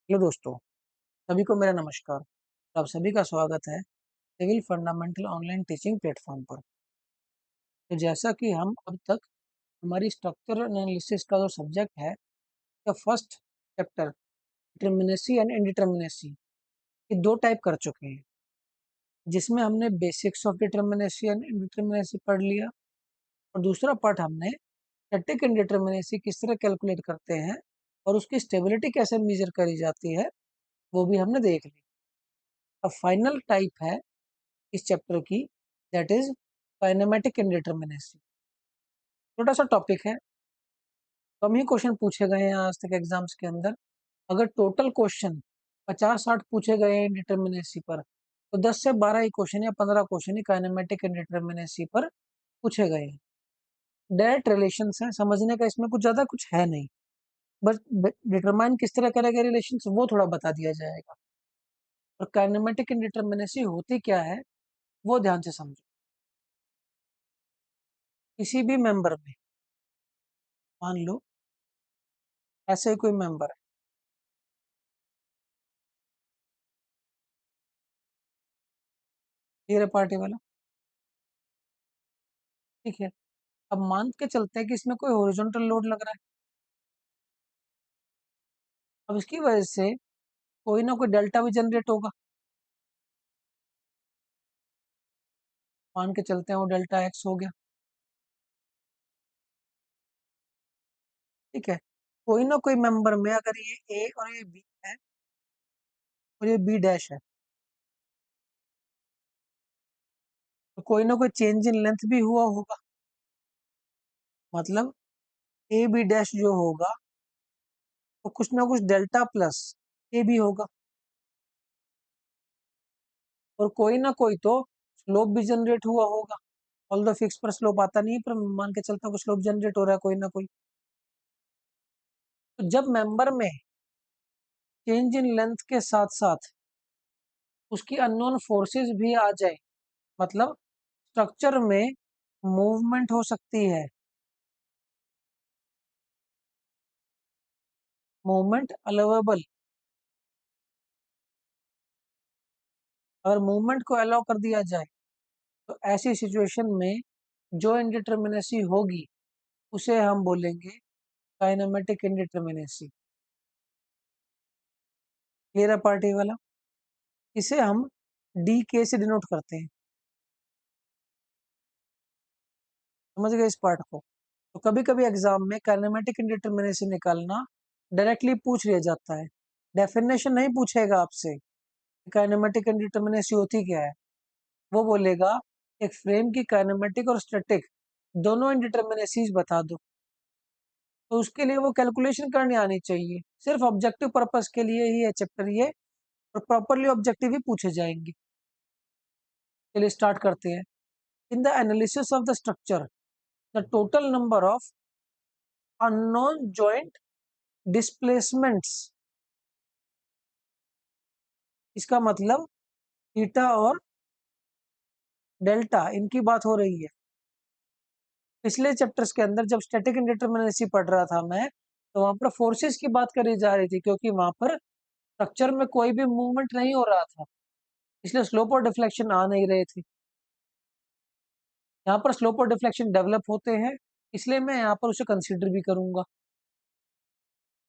Hello दोस्तों, सभी को मेरा नमस्कार। आप सभी का स्वागत है civil fundamental online teaching platform पर। तो जैसा कि हम अब तक हमारी स्ट्रक्चर एनालिसिस का जो सब्जेक्ट है, का first chapter determinacy and indeterminacy, ये दो टाइप कर चुके हैं, जिसमें हमने basics of determinacy and indeterminacy पढ़ लिया और दूसरा पार्ट हमने स्टैटिक इनडिटर्मिनेसी किस तरह कैलकुलेट करते हैं और उसकी स्टेबिलिटी कैसे मेजर करी जाती है, वो भी हमने देख ली। अब फाइनल टाइप है इस चैप्टर की, दैट इज काइनेमेटिक इंडिटरमिनेसी। छोटा सा टॉपिक है, कम ही क्वेश्चन पूछे गए हैं आज तक एग्जाम्स के अंदर। अगर टोटल क्वेश्चन 50-60 पूछे गए हैं इंडिटरमिनेसी पर, तो 10 से 12 ही क्वेश्चन या 15 क्वेश्चन ही काइनेमेटिक इंडिटरमिनेसी पर पूछे गए हैं। डायरेक्ट रिलेशन है, समझने का इसमें कुछ ज्यादा कुछ है नहीं, बस डिटरमाइन किस तरह करेगा रिलेशन वो थोड़ा बता दिया जाएगा। और काइनेमेटिक इंडिटरमिनेसी होती क्या है वो ध्यान से समझो। किसी भी मेंबर में मान लो ऐसे ही कोई मेंबर है, ये रहा पार्टी वाला, ठीक है। अब मान के चलते हैं कि इसमें कोई हॉरिजॉन्टल लोड लग रहा है। अब इसकी वजह से कोई ना कोई डेल्टा भी जनरेट होगा। मान के चलते हैं वो डेल्टा एक्स हो गया, ठीक है। कोई ना कोई मेंबर में अगर ये ए और ये बी है और ये बी डैश है, तो कोई ना कोई चेंज इन लेंथ भी हुआ होगा। मतलब ए बी डैश जो होगा तो कुछ ना कुछ डेल्टा प्लस ए भी होगा। और कोई ना कोई तो स्लोप भी जनरेट हुआ होगा। ऑल द फिक्स पर स्लोप आता नहीं है, पर मान के चलता हूँ स्लोप जनरेट हो रहा है कोई ना कोई। तो जब मेंबर में चेंज इन लेंथ के साथ साथ उसकी अननोन फोर्सेस भी आ जाए, मतलब स्ट्रक्चर में मूवमेंट हो सकती है, मूवमेंट अलाउेबल। अगर मूवमेंट को अलाउ कर दिया जाए तो ऐसी सिचुएशन में जो इनडिटर्मिनेसी होगी उसे हम बोलेंगे काइनेमेटिक इनडिटर्मिनेसी। क्लियर है पार्टी वाला? इसे हम डी के से डिनोट करते हैं। समझ गए इस पार्ट को? तो कभी कभी एग्जाम में काइनेमेटिक इनडिटर्मिनेसी निकालना डायरेक्टली पूछ लिया जाता है। डेफिनेशन नहीं पूछेगा आपसे काइनेमेटिक इनडिटर्मिनेसी होती क्या है, वो बोलेगा एक फ्रेम की काइनेमेटिक और स्टैटिक दोनों इंडिटरमिनेसीज बता दो। तो उसके लिए वो कैलकुलेशन करनी आनी चाहिए, सिर्फ ऑब्जेक्टिव पर्पस के लिए ही है चैप्टर ये, और प्रॉपरली ऑब्जेक्टिव ही पूछे जाएंगे। चलिए स्टार्ट करते हैं। In the analysis of the structure the total number of unknown joint displacements, इसका मतलब थीटा और डेल्टा इनकी बात हो रही है। पिछले चैप्टर्स के अंदर जब स्टैटिक इंडिटरमिनेसी पढ़ रहा था मैं, तो वहां पर फोर्सेस की बात करी जा रही थी, क्योंकि वहां पर स्ट्रक्चर में कोई भी मूवमेंट नहीं हो रहा था, इसलिए स्लोप और डिफ्लेक्शन आ नहीं रहे थे। यहाँ पर स्लोप और डिफ्लेक्शन डेवलप होते हैं, इसलिए मैं यहाँ पर उसे कंसीडर भी करूंगा।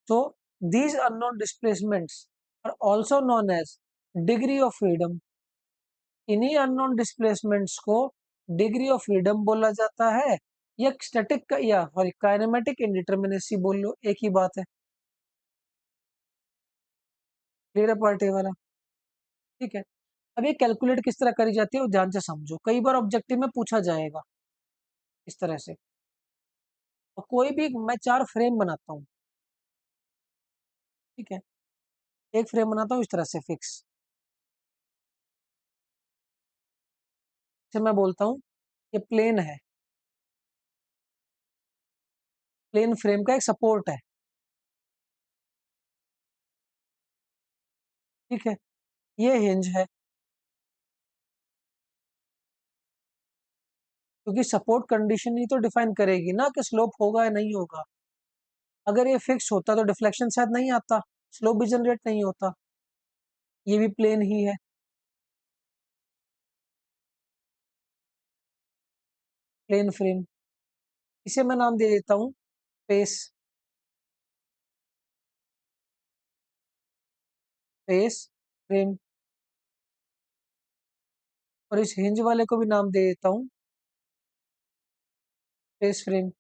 तो these unknown displacements are also known as degree of freedom. इन्हीं अननोन डिस्प्लेसमेंट्स को डिग्री ऑफ फ्रीडम बोला जाता है, या स्टैटिक का या काइनेमेटिक इंडिटरमिनेसी बोल लो, एक ही बात है। क्लियर है पार्टी वाला? ठीक है। अब ये कैलकुलेट किस तरह करी जाती है वो ध्यान से समझो, कई बार ऑब्जेक्टिव में पूछा जाएगा इस तरह से। और कोई भी मैं 4 फ्रेम बनाता हूँ, ठीक है। एक फ्रेम बनाता हूँ इस तरह से फिक्स, फिर मैं बोलता हूँ ये प्लेन है, प्लेन फ्रेम का एक सपोर्ट है, ठीक है। ये हिंज है, क्योंकि सपोर्ट कंडीशन ही तो डिफाइन करेगी ना कि स्लोप होगा या नहीं होगा। अगर ये फिक्स होता तो डिफ्लेक्शन शायद नहीं आता, स्लोप भी जनरेट नहीं होता, ये भी प्लेन ही है। प्लेन फ्रेम, इसे मैं नाम दे देता हूँ स्पेस। Space frame. और इस हिंज वाले को भी नाम दे देता हूँ स्पेस फ्रेम।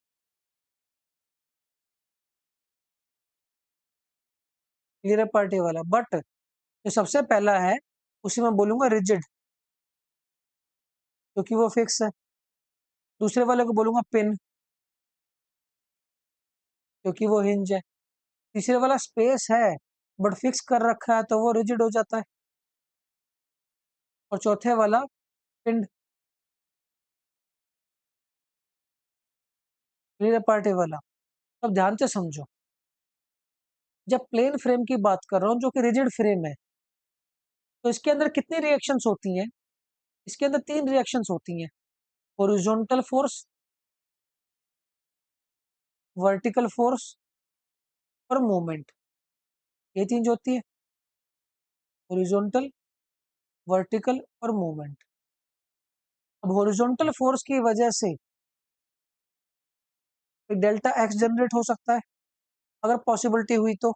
क्लियर है पार्टी वाला। बट जो सबसे पहला है उसे मैं बोलूंगा रिजिड, क्योंकि वो फिक्स है। दूसरे वाले को बोलूंगा पिन, क्योंकि वो हिंज है। तीसरे वाला स्पेस है बट फिक्स कर रखा है तो वो रिजिड हो जाता है। और चौथे वाला पिन। क्लियर पार्टी वाला। अब ध्यान से समझो, जब प्लेन फ्रेम की बात कर रहा हूँ जो कि रिजिड फ्रेम है, तो इसके अंदर कितनी रिएक्शंस होती हैं? इसके अंदर तीन रिएक्शंस होती हैं। हॉरिजॉन्टल फोर्स, वर्टिकल फोर्स और मूवमेंट। ये तीन जो होती है, हॉरिजॉन्टल, वर्टिकल और मूवमेंट। अब हॉरिजॉन्टल फोर्स की वजह से एक डेल्टा एक्स जनरेट हो सकता है, अगर पॉसिबिलिटी हुई तो।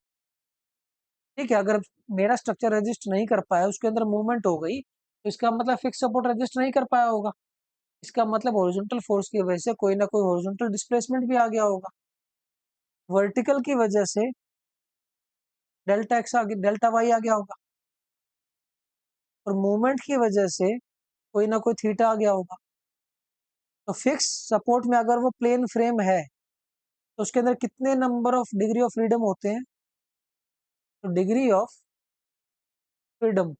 ठीक है, अगर मेरा स्ट्रक्चर रेजिस्ट नहीं कर पाया, उसके अंदर मूवमेंट हो गई, तो इसका मतलब फिक्स सपोर्ट रेजिस्ट नहीं कर पाया होगा। इसका मतलब हॉरिजॉन्टल फोर्स की वजह से कोई ना कोई हॉरिजॉन्टल डिस्प्लेसमेंट भी आ गया होगा। वर्टिकल की वजह से डेल्टा एक्स आ गया, डेल्टा वाई आ गया होगा। और मूवमेंट की वजह से कोई ना कोई थीटा आ गया होगा। तो फिक्स सपोर्ट में अगर वो प्लेन फ्रेम है तो उसके अंदर कितने number of degree of freedom होते हैं? तो डिग्री ऑफ फ्रीडम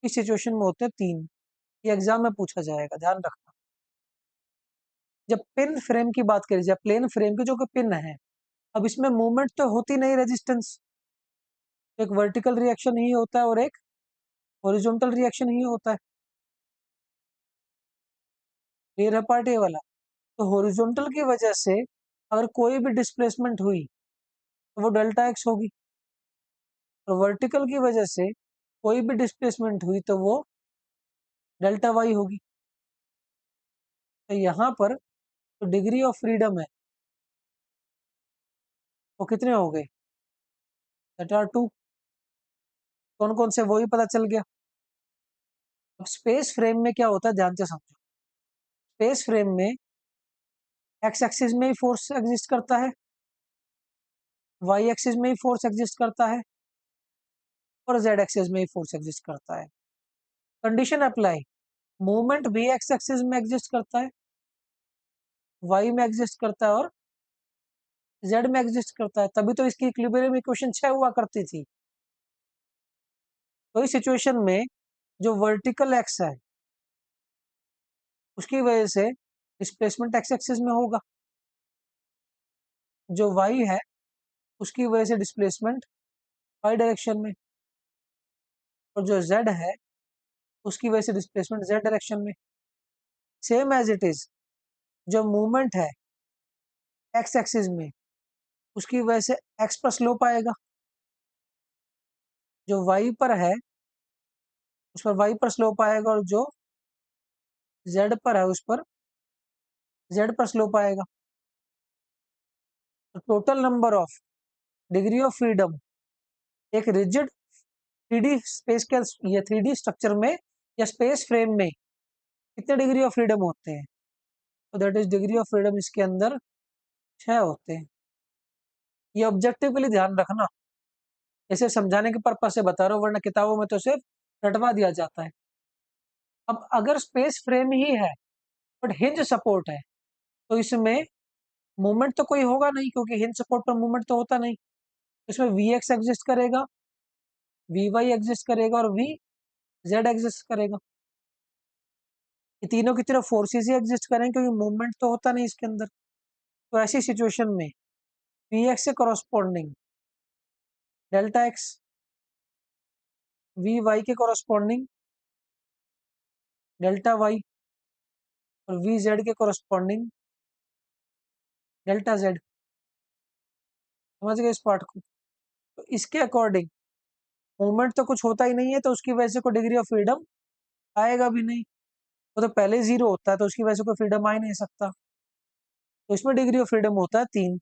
इस सिचुएशन में होते हैं तीन। ये एग्जाम में पूछा जाएगा, ध्यान रखना। जब पिन फ्रेम की बात करी जाए, प्लेन फ्रेम की जो कि पिन है, अब इसमें मूवमेंट तो होती नहीं, रेजिस्टेंस। एक वर्टिकल रिएक्शन ही होता है और एक हॉरिजॉन्टल रिएक्शन ही होता है। क्लियर है पार्ट ए वाला। तो हॉरिजॉन्टल की वजह से अगर कोई भी डिस्प्लेसमेंट हुई तो वो डेल्टा एक्स होगी, और वर्टिकल की वजह से कोई भी डिस्प्लेसमेंट हुई तो वो डेल्टा वाई होगी। तो यहाँ पर तो डिग्री ऑफ फ्रीडम है वो कितने हो गए? That are two. कौन कौन से, वो ही पता चल गया। अब स्पेस फ्रेम में क्या होता है, ध्यान से समझो। स्पेस फ्रेम में एक्स एक्सिस में ही फोर्स एग्जिस्ट करता है, वाई एक्सिस में ही फोर्स एग्जिस्ट करता है, और जेड एक्सिस में ही फोर्स एग्जिस्ट करता है। कंडीशन अप्लाई, मूवमेंट भी एक्स एक्सिस में एग्जिस्ट करता है, वाई में एग्जिस्ट करता है और जेड में एग्जिस्ट करता है। तभी तो इसकी इक्विलिब्रियम इक्वेशन 6 हुआ करती थी। तो इस सिचुएशन में जो वर्टिकल एक्स है उसकी वजह से डिस्प्लेसमेंट एक्स एक्सिस में होगा, जो वाई है उसकी वजह से डिस्प्लेसमेंट वाई डायरेक्शन में, और जो जेड है उसकी वजह से डिस्प्लेसमेंट जेड डायरेक्शन में। सेम एज इट इज, जो मूवमेंट है एक्स एक्सिस में उसकी वजह से एक्स पर स्लोप आएगा, जो वाई पर है उस पर वाई पर स्लोप आएगा, और जो जेड पर है उस पर जेड पर स्लोप आएगा। तो total number of degree of freedom एक रिजिड थ्री डी स्पेस के, या थ्री डी स्ट्रक्चर में या स्पेस फ्रेम में कितने डिग्री ऑफ फ्रीडम होते हैं? तो that is degree of freedom इसके अंदर 6 होते हैं। ये ऑब्जेक्टिवली ध्यान रखना, इसे समझाने के पर्पज से बता रहा हूँ, वरना किताबों में तो सिर्फ रटवा दिया जाता है। अब अगर स्पेस फ्रेम ही है बट हिंज सपोर्ट है, तो इसमें मूवमेंट तो कोई होगा नहीं, क्योंकि हिंज सपोर्ट पर मूवमेंट तो होता नहीं। इसमें वी एक्स एग्जिस्ट करेगा, वी वाई एग्जिस्ट करेगा और वी जेड एग्जिस्ट करेगा। ये तीनों की तरफ फोर्सेस ही एग्जिस्ट करेंगे, क्योंकि मूवमेंट तो होता नहीं इसके अंदर। तो ऐसी सिचुएशन में वी एक्स से corresponding delta X, V Y के कॉरस्पॉन्डिंग डेल्टा वाई, और वी जेड के कॉरस्पॉन्डिंग डेल्टा जेड। समझ गए इस पार्ट को? तो इसके अकॉर्डिंग मूवमेंट तो कुछ होता ही नहीं है, तो उसकी वजह से कोई डिग्री ऑफ फ्रीडम आएगा भी नहीं। वो तो पहले जीरो होता है, तो उसकी वजह से कोई फ्रीडम आ ही नहीं सकता। तो इसमें डिग्री ऑफ फ्रीडम होता है 3।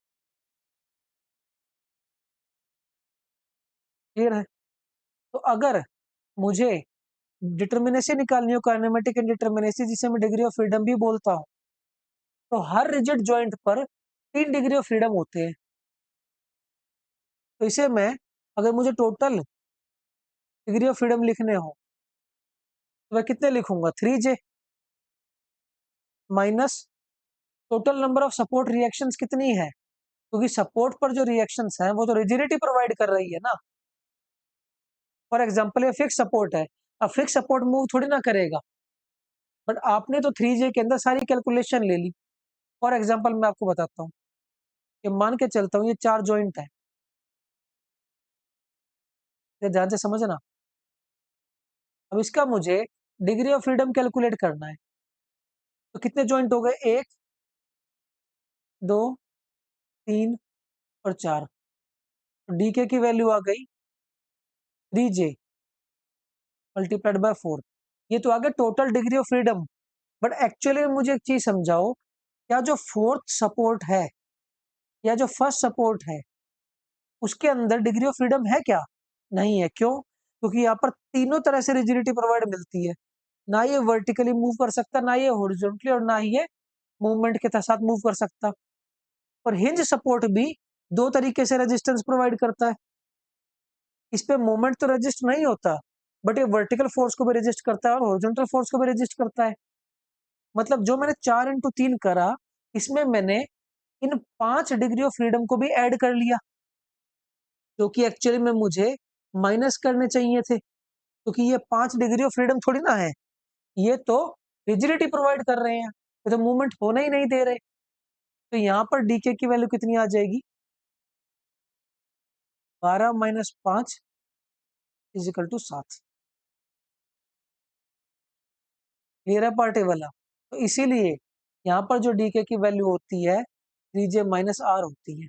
क्लियर है? तो अगर मुझे डिटर्मिनेसी निकालनी हो, काइनेमेटिक इंडिटर्मिनेसी, जिसे मैं डिग्री ऑफ फ्रीडम भी बोलता हूँ, तो हर रिजिड जॉइंट पर 3 डिग्री ऑफ फ्रीडम होते हैं। तो इसे मैं, अगर मुझे टोटल डिग्री ऑफ फ्रीडम लिखने हो, तो मैं कितने लिखूंगा? 3J minus total number of support reactions कितनी है, क्योंकि सपोर्ट पर जो रिएक्शंस हैं वो तो रिजिडिटी प्रोवाइड कर रही है ना। फॉर एग्जांपल ये फिक्स सपोर्ट है, अब फिक्स सपोर्ट मूव थोड़ी ना करेगा, बट आपने तो 3J के अंदर सारी कैलकुलेशन ले ली। फॉर एग्जांपल मैं आपको बताता हूँ कि मान के चलता हूँ ये 4 जॉइंट है, ये ध्यान से समझना। अब इसका मुझे डिग्री ऑफ फ्रीडम कैलकुलेट करना है, तो कितने जॉइंट हो गए? 1, 2, 3 और 4। तो डीके की वैल्यू आ गई 3J मल्टीप्लाइड बाय 4। ये तो आ गया total degree of freedom. But actually में मुझे एक चीज समझाओ, क्या जो फोर्थ सपोर्ट है या जो फर्स्ट सपोर्ट है, उसके अंदर डिग्री ऑफ फ्रीडम है क्या? नहीं है। क्यों? क्योंकि यहाँ पर तीनों तरह से रिजिडिटी प्रोवाइड मिलती है। ना ये वर्टिकली मूव कर सकता, ना ये हॉरिजॉन्टली, और ना ही ये मूवमेंट के साथ मूव कर सकता। और हिंज सपोर्ट भी दो तरीके से रेजिस्टेंस प्रोवाइड करता है। इस पे मूवमेंट तो रेजिस्ट नहीं होता, बट ये वर्टिकल फोर्स को भी रेजिस्ट करता है और हॉरिजॉन्टल फोर्स को भी रेजिस्ट करता है। मतलब जो मैंने 4 into 3 करा, इसमें मैंने इन 5 डिग्री ऑफ फ्रीडम को भी ऐड कर लिया, जो कि एक्चुअली में मुझे माइनस करने चाहिए थे, क्योंकि ये 5 डिग्री ऑफ फ्रीडम थोड़ी ना है, ये तो रिजिडिटी प्रोवाइड कर रहे हैं, ये तो मूवमेंट होना ही नहीं दे रहे। तो यहाँ पर डीके की वैल्यू कितनी आ जाएगी? 12 - 5 = 7। क्लियर है पार्ट ए वाला? तो इसीलिए यहाँ पर जो डीके की वैल्यू होती है 3J - R होती है,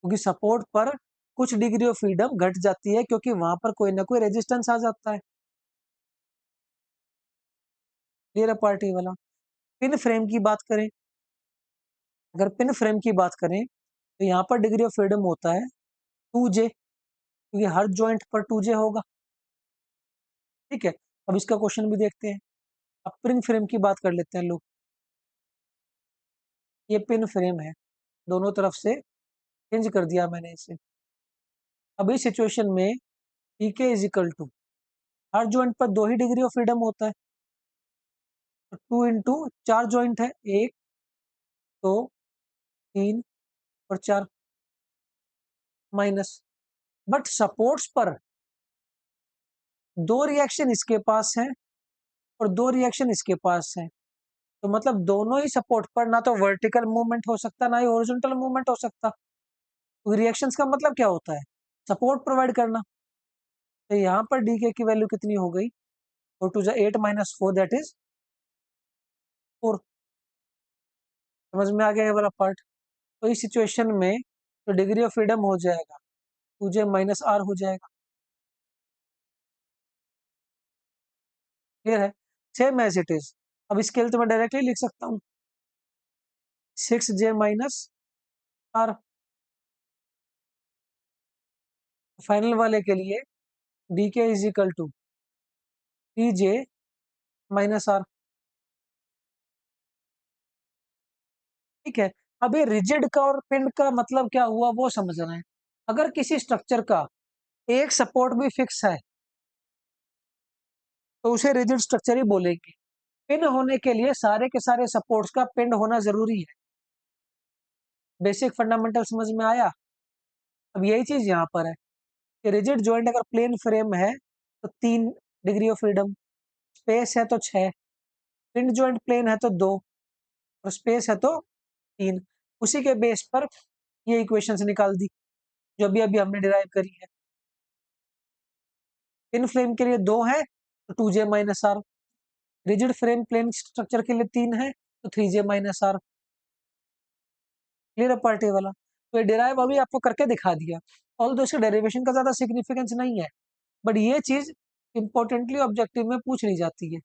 क्योंकि सपोर्ट पर कुछ डिग्री ऑफ फ्रीडम घट जाती है, क्योंकि वहां पर कोई ना कोई रेजिस्टेंस आ जाता है। क्लियर है पार्ट ए वाला? पिन फ्रेम की बात करें, अगर पिन फ्रेम की बात करें, तो यहाँ पर डिग्री ऑफ फ्रीडम होता है 2J, क्योंकि हर जॉइंट पर 2J होगा। ठीक है, अब इसका क्वेश्चन भी देखते हैं। अब पिन फ्रेम की बात कर लेते हैं लोग। ये पिन फ्रेम है, दोनों तरफ से चेंज कर दिया मैंने इसे। अब इस सिचुएशन में पीके इज इक्वल टू, हर जॉइंट पर 2 ही डिग्री ऑफ फ्रीडम होता है, तो 2 into 4 जॉइंट है, 1, 2, 3 और 4 माइनस। बट सपोर्ट्स पर 2 रिएक्शन इसके पास है और 2 रिएक्शन इसके पास है, तो मतलब दोनों ही सपोर्ट पर ना तो वर्टिकल मूवमेंट हो सकता, ना ही हॉरिजॉन्टल मूवमेंट हो सकता। तो रिएक्शंस का मतलब क्या होता है? सपोर्ट प्रोवाइड करना। तो यहाँ पर डीके की वैल्यू कितनी हो गई? 4 × 8 - 4, दैट इज 4। समझ में आ गया ये वाला पार्ट? तो इस सिचुएशन में तो डिग्री ऑफ फ्रीडम हो जाएगा 2J - R हो जाएगा। क्लियर है? Same as it is. अब स्केल तो मैं डायरेक्टली लिख सकता हूँ 6J - R। फाइनल वाले के लिए DK is equal to 3J - R। ठीक है, अब ये रिजिड का और पिंड का मतलब क्या हुआ वो समझना है। अगर किसी स्ट्रक्चर का एक सपोर्ट भी फिक्स है, तो उसे रिजिड स्ट्रक्चर ही बोलेंगे। पिन होने के लिए सारे के सारे सपोर्ट्स का पिंड होना जरूरी है। बेसिक फंडामेंटल समझ में आया? अब यही चीज यहाँ पर है कि रिजिड जॉइंट अगर प्लेन फ्रेम है तो 3 डिग्री ऑफ फ्रीडम, स्पेस है तो 6, पिंड जॉइंट प्लेन है तो 2, और स्पेस है तो 3। उसी के बेस पर ये इक्वेशंस निकाल दी जो अभी अभी हमने डिराइव करी है। पिन फ्रेम के लिए 2 है तो 2J - R, rigid frame plane structure के लिए 3 है तो 3J - R। क्लियर है पार्टी वाला? तो ये डिराइव अभी आपको करके दिखा दिया। ऑल्दो इसके डेरिवेशन का ज़्यादा सिग्निफिकेंस नहीं है, बट ये चीज़ इम्पोर्टेंटली ऑब्जेक्टिव में पूछ ली जाती है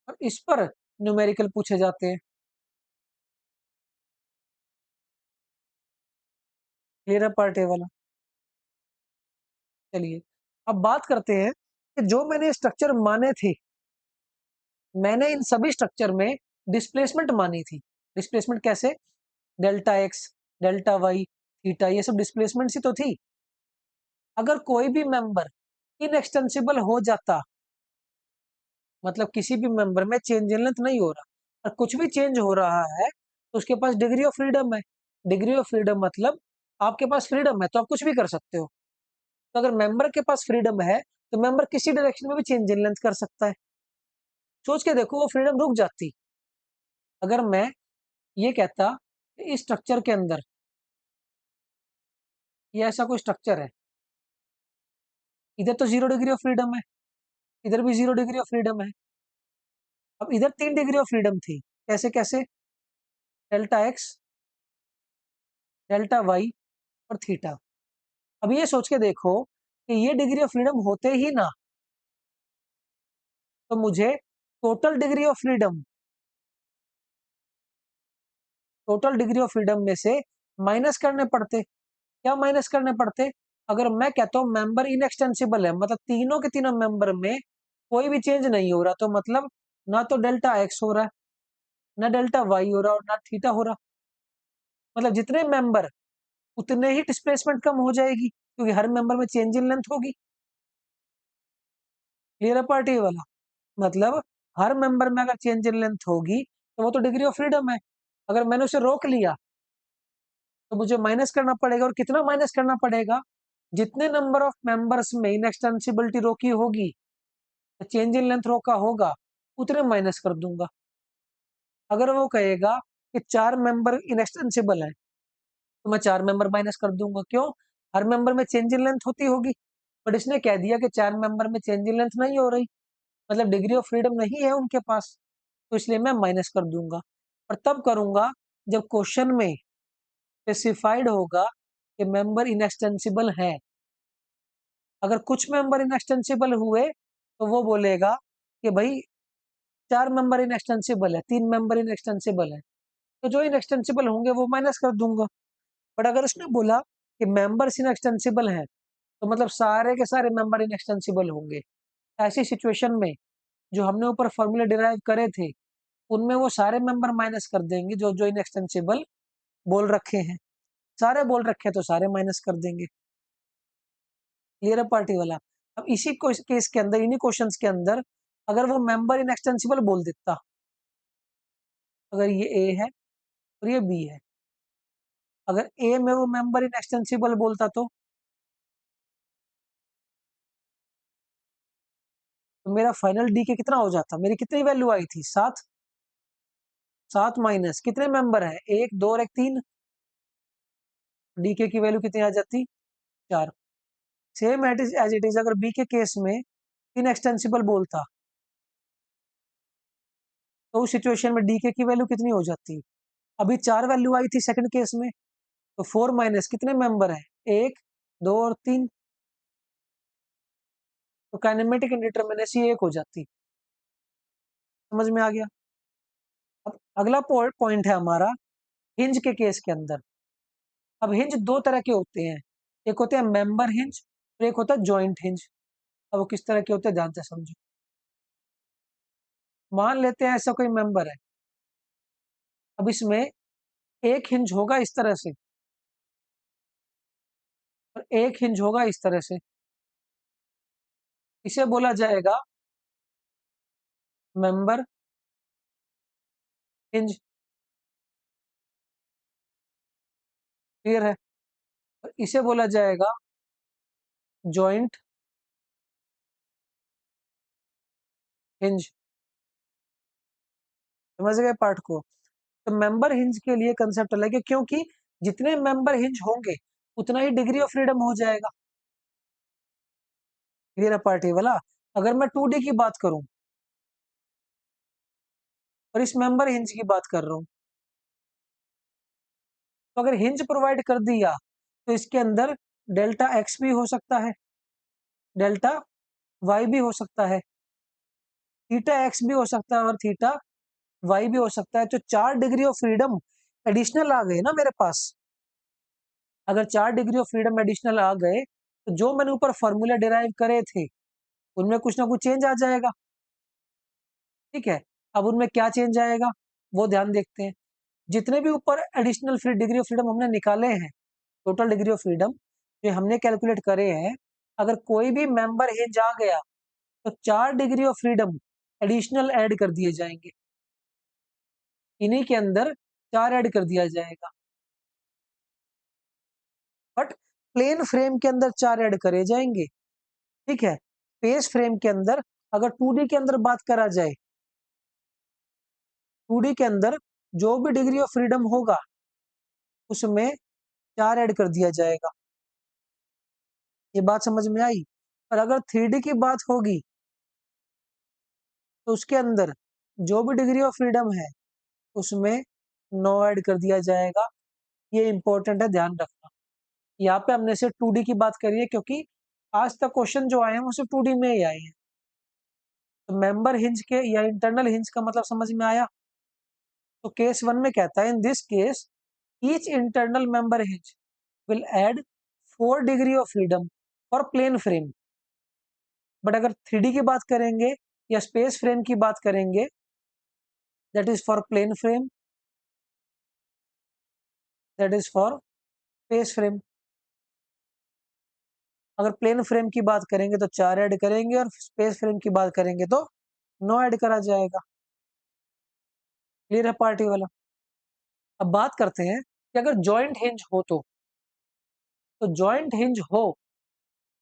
और इस पर न्यूमेरिकल पूछे जाते हैं। क्लियर है पार्ट ए वाला? चलिए, अब बात करते हैं कि जो मैंने स्ट्रक्चर माने थे, मैंने इन सभी स्ट्रक्चर में डिस्प्लेसमेंट मानी थी। डिस्प्लेसमेंट कैसे? Delta X, delta Y, theta, ये सब डिस्प्लेसमेंट ही तो थी। अगर कोई भी मेंबर इनएक्सटेंसिबल हो जाता, मतलब किसी भी मेंबर में चेंज इन लेंथ नहीं हो रहा और कुछ भी चेंज हो रहा है, तो उसके पास डिग्री ऑफ फ्रीडम है। डिग्री ऑफ फ्रीडम मतलब आपके पास फ्रीडम है तो आप कुछ भी कर सकते हो। तो अगर मेंबर के पास फ्रीडम है, तो मेंबर किसी डायरेक्शन में भी चेंज इन लेंथ कर सकता है। सोच के देखो, वो फ्रीडम रुक जाती अगर मैं ये कहता कि इस स्ट्रक्चर के अंदर ये ऐसा कोई स्ट्रक्चर है, इधर तो 0 डिग्री ऑफ फ्रीडम है, इधर भी 0 डिग्री ऑफ फ्रीडम है। अब इधर 3 डिग्री ऑफ फ्रीडम थी। कैसे कैसे? डेल्टा एक्स, डेल्टा वाई और थीटा। अब ये सोच के देखो कि ये डिग्री ऑफ फ्रीडम होते ही ना, तो मुझे total degree of freedom, total degree of freedom में से माइनस करने पड़ते। क्या माइनस करने पड़ते? अगर मैं कहता हूँ मेंबर इनएक्सटेंसिबल है, मतलब तीनों के तीनों मेंबर में कोई भी चेंज नहीं हो रहा, तो मतलब ना तो डेल्टा एक्स हो रहा है, ना डेल्टा वाई हो रहा और ना थीटा हो रहा। मतलब जितने मेंबर उतने ही डिस्प्लेसमेंट कम हो जाएगी, क्योंकि हर मेंबर में चेंज इन लेंथ होगी। क्लियर है पार्टी वाला? मतलब हर मेंबर में अगर चेंज इन लेंथ होगी, तो वो तो डिग्री ऑफ फ्रीडम है। अगर मैंने उसे रोक लिया, तो मुझे माइनस करना पड़ेगा, और कितना माइनस करना पड़ेगा? जितने नंबर ऑफ मेंबर्स में इनएक्सटेंसिबिलिटी रोकी होगी, चेंज इन लेंथ रोका होगा, उतने माइनस कर दूंगा। अगर वो कहेगा कि 4 मेंबर इनएक्सटेंसिबल है, तो मैं 4 मेंबर माइनस कर दूंगा। क्यों? हर मेंबर में चेंज इन लेंथ होती होगी, बट इसने कह दिया कि 4 मेंबर में चेंज इन लेंथ नहीं हो रही, मतलब डिग्री ऑफ फ्रीडम नहीं है उनके पास, तो इसलिए मैं माइनस कर दूंगा। और तब करूंगा जब क्वेश्चन में स्पेसिफाइड होगा कि मेंबर इनएक्सटेंसिबल है। अगर कुछ मेंबर इनएक्सटेंसिबल हुए, तो वो बोलेगा कि भाई 4 मेंबर इनएक्सटेंसिबल है, 3 मेंबर इनएक्सटेंसिबल है, तो जो इनएक्सटेंसिबल होंगे वो माइनस कर दूंगा। बट अगर उसने बोला कि मेंबर्स इनएक्सटेंसिबल हैं, तो मतलब सारे के सारे मेंबर इनएक्सटेंसिबल होंगे। ऐसी सिचुएशन में जो हमने ऊपर फॉर्मूले डिराइव करे थे, उनमें वो सारे मेंबर माइनस कर देंगे जो जो इनएक्सटेंसिबल बोल रखे हैं। सारे बोल रखे हैं तो सारे माइनस कर देंगे। क्लियर है पार्टी वाला? अब इसी केस के अंदर, इन्हीं क्वेश्चंस के अंदर, अगर वो मेंबर इनएक्सटेंसिबल बोल देता, अगर ये ए है और ये बी है, अगर ए में वो मेंबर इनएक्सटेंसिबल बोलता, तो मेरा फाइनल डी के कितना हो जाता? मेरी कितनी वैल्यू आई थी? 7। 7 माइनस कितने मेंबर है? 1 2 और 1 3। डी के की वैल्यू कितनी आ जाती? 4। सेम एज इट इज अगर बी के केस में इनएक्सटेंसिबल बोलता, तो उस सिचुएशन में डी के की वैल्यू कितनी हो जाती? अभी 4 वैल्यू आई थी सेकंड केस में, तो 4 माइनस कितने मेंबर है? 1 2 और 3। तो काइनेमेटिक इंडिटरमिनेसी 1 हो जाती। समझ में आ गया? अब अगला पॉइंट है हमारा हिंज के केस के अंदर। अब हिंज दो तरह के होते हैं, एक होते हैं मेंबर हिंज और एक होता है जॉइंट हिंज। अब वो किस तरह के होते हैं ध्यान से समझो। मान लेते हैं ऐसा कोई मेंबर है, अब इसमें एक हिंज होगा इस तरह से और एक हिंज होगा इस तरह से। इसे बोला जाएगा मेंबर हिंज। क्लियर है? और इसे बोला जाएगा जॉइंट हिंज। समझ गए पार्ट को? तो मेंबर हिंज के लिए कंसेप्ट अलग है, क्योंकि जितने मेंबर हिंज होंगे उतना ही डिग्री ऑफ फ्रीडम हो जाएगा। क्लियर है पार्टी वाला? अगर मैं 2D की बात करूं और इस मेंबर हिंज की बात कर रहा हूं, तो अगर हिंज प्रोवाइड कर दिया तो इसके अंदर डेल्टा एक्स भी हो सकता है, डेल्टा वाई भी हो सकता है, थीटा एक्स भी हो सकता है और थीटा वाई भी हो सकता है। तो 4 डिग्री ऑफ फ्रीडम एडिशनल आ गए ना मेरे पास। अगर 4 डिग्री ऑफ फ्रीडम एडिशनल आ गए तो जो मैंने ऊपर फॉर्मूला डिराइव करे थे उनमें कुछ ना कुछ चेंज आ जाएगा। ठीक है, अब उनमें क्या चेंज आएगा वो ध्यान देखते हैं। जितने भी ऊपर additional free degree of freedom हमने निकाले हैं, टोटल डिग्री ऑफ फ्रीडम जो हमने कैलकुलेट करे हैं, अगर कोई भी मेंबर हिंज आ गया तो 4 degree of freedom additional add कर दिए जाएंगे, इन्हीं के अंदर 4 ऐड कर दिया जाएगा। बट प्लेन फ्रेम के अंदर 4 ऐड करे जाएंगे। ठीक है, स्पेस फ्रेम के अंदर अगर 2D के अंदर बात करा जाए, 2D के अंदर जो भी डिग्री ऑफ फ्रीडम होगा उसमें 4 ऐड कर दिया जाएगा। ये बात समझ में आई? और अगर 3D की बात होगी तो उसके अंदर जो भी डिग्री ऑफ फ्रीडम है उसमें 9 ऐड कर दिया जाएगा। ये इंपॉर्टेंट है, ध्यान रखना। यहाँ पे हमने सिर्फ 2D की बात करी है क्योंकि आज तक क्वेश्चन जो आए हैं वो सिर्फ 2D में ही आए हैं। तो मेंबर हिंज के या इंटरनल हिंज का मतलब समझ में आया? तो केस 1 में कहता है in this case each internal member hinge will add 4 degree of freedom for plane frame. But अगर 3D की बात करेंगे या स्पेस फ्रेम की बात करेंगे, that is for plane frame, that is for space frame. अगर प्लेन फ्रेम की बात करेंगे तो 4 ऐड करेंगे और स्पेस फ्रेम की बात करेंगे तो 9 ऐड करा जाएगा। क्लियर है पार्टी वाला? अब बात करते हैं कि अगर जॉइंट हिंज हो तो जॉइंट हिंज हो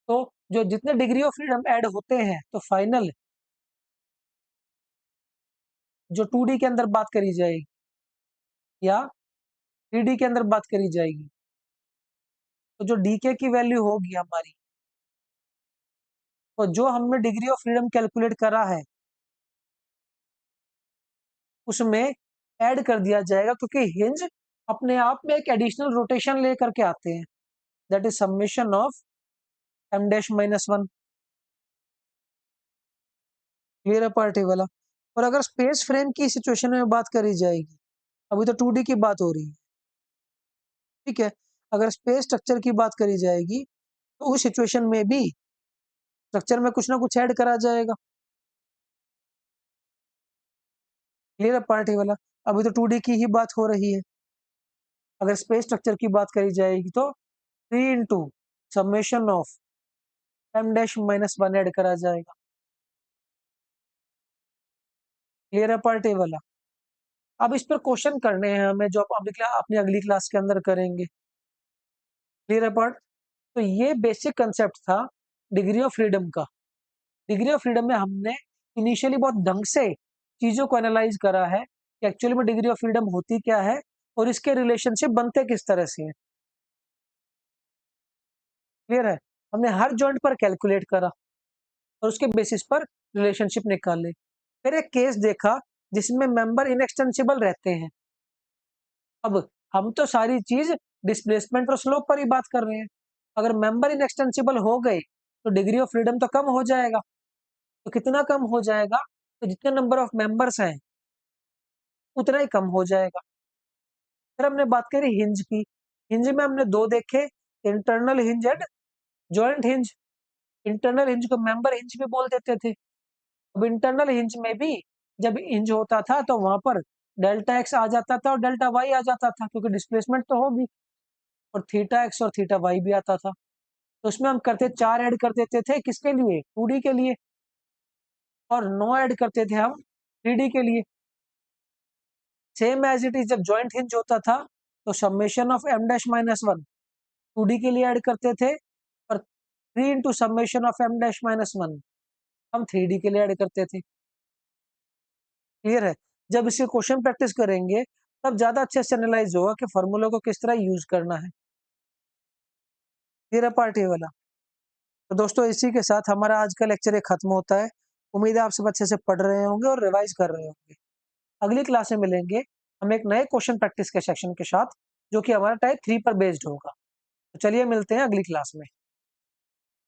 तो जो जितने डिग्री ऑफ फ्रीडम ऐड होते हैं तो फाइनल जो 2D के अंदर बात करी जाएगी या 3D के अंदर बात करी जाएगी, तो जो डीके की वैल्यू होगी हमारी, तो जो हमने डिग्री ऑफ फ्रीडम कैलकुलेट करा है उसमें ऐड कर दिया जाएगा, क्योंकि हिंज अपने आप में एक एडिशनल रोटेशन लेकर के आते हैं, that is summation of m dash minus 1। Clear है पार्टी वाला? और अगर स्पेस फ्रेम की सिचुएशन में बात करी जाएगी, अभी तो 2D की बात हो रही है, ठीक है, अगर स्पेस स्ट्रक्चर की बात करी जाएगी तो उस सिचुएशन में भी स्ट्रक्चर में कुछ ना कुछ ऐड करा जाएगा। क्लियर है पार्टी वाला? अभी तो 2D की ही बात हो रही है। अगर स्पेस स्ट्रक्चर की बात करी जाएगी तो 3 into summation of m dash minus 1 add करा जाएगा। क्लियर है पार्टी वाला? अब इस पर क्वेश्चन करने हैं हमें जो अपनी अगली क्लास के अंदर करेंगे। क्लियर है पार्ट? तो ये बेसिक कंसेप्ट था डिग्री ऑफ फ्रीडम का। डिग्री ऑफ फ्रीडम में हमने इनिशियली बहुत ढंग से चीजों को एनालाइज करा है कि एक्चुअली में डिग्री ऑफ फ्रीडम होती क्या है और इसके रिलेशनशिप बनते किस तरह से हैं। क्लियर है? हमने हर जॉइंट पर कैलकुलेट करा और उसके बेसिस पर रिलेशनशिप निकाले। फिर एक केस देखा जिसमें मेंबर इनएक्सटेंसिबल रहते हैं। अब हम तो सारी चीज डिस्प्लेसमेंट और स्लोप पर ही बात कर रहे हैं। अगर मेंबर इनएक्सटेंसिबल हो गए तो डिग्री ऑफ फ्रीडम तो कम हो जाएगा। तो कितना कम हो जाएगा? तो जितने नंबर ऑफ मेंबर्स हैं उतना ही कम हो जाएगा। फिर हमने बात करी हिंज की। हिंज में हमने दो देखे, internal hinge and joint hinge. Internal hinge को मेंबर हिंज भी बोल देते थे। अब इंटरनल हिंज में भी जब हिंज होता था तो वहां पर डेल्टा एक्स आ जाता था और डेल्टा वाई आ जाता था, क्योंकि डिस्प्लेसमेंट तो होगी, और थीटा एक्स और थीटा वाई भी आता था। तो उसमें हम करते 4 ऐड कर देते थे, किसके लिए? 2D के लिए, और 9 ऐड करते थे हम 3D के लिए। सेम एज इट इज जब जॉइंट हिंज होता था तो summation of m dash minus 1 2D के लिए ऐड करते थे, और 3 into summation of m dash minus 1 हम 3D के लिए ऐड करते थे। क्लियर है? जब इसे क्वेश्चन प्रैक्टिस करेंगे तब ज्यादा अच्छे से एनालाइज होगा कि फॉर्मूला को किस तरह यूज करना है। क्लियर है पार्टी वाला? तो दोस्तों इसी के साथ हमारा आज का लेक्चर खत्म होता है। उम्मीद है आप सब अच्छे से पढ़ रहे होंगे और रिवाइज कर रहे होंगे। अगली क्लास में मिलेंगे हम एक नए क्वेश्चन प्रैक्टिस के सेक्शन के साथ। जो कि हमारा टाइप 3 पर बेस्ड होगा। तो चलिए मिलते हैं अगली क्लास में।